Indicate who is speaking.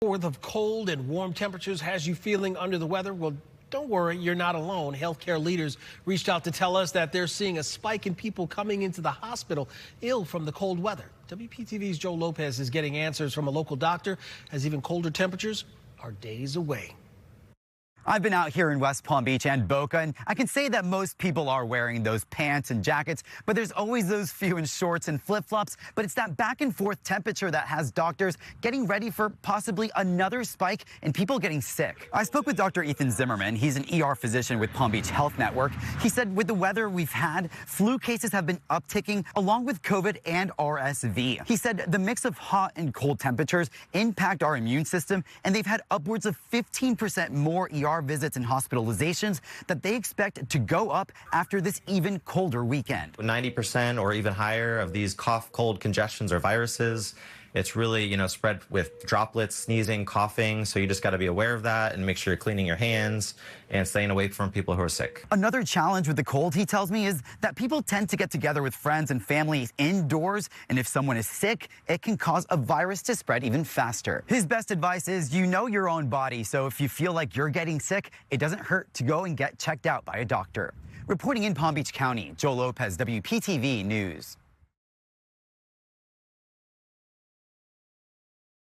Speaker 1: With of cold and warm temperatures has you feeling under the weather? Well, don't worry, you're not alone. Healthcare leaders reached out to tell us that they're seeing a spike in people coming into the hospital ill from the cold weather. WPTV's Joe Lopez is getting answers from a local doctor as even colder temperatures are days away.
Speaker 2: I've been out here in West Palm Beach and Boca, and I can say that most people are wearing those pants and jackets, but there's always those few in shorts and flip-flops. But it's that back and forth temperature that has doctors getting ready for possibly another spike and people getting sick. I spoke with Dr. Ethan Zimmerman. He's an ER physician with Palm Beach Health Network. He said with the weather we've had, flu cases have been upticking along with COVID and RSV. He said the mix of hot and cold temperatures impact our immune system, and they've had upwards of 15% more ER visits and hospitalizations that they expect to go up after this even colder weekend.
Speaker 3: 90% or even higher of these cough, cold, congestions or viruses. It's really, spread with droplets, sneezing, coughing. So you just got to be aware of that and make sure you're cleaning your hands and staying away from people who are sick.
Speaker 2: Another challenge with the cold, he tells me, is that people tend to get together with friends and families indoors. And if someone is sick, it can cause a virus to spread even faster. His best advice is you know your own body. So if you feel like you're getting sick, it doesn't hurt to go and get checked out by a doctor. Reporting in Palm Beach County, Joe Lopez, WPTV News.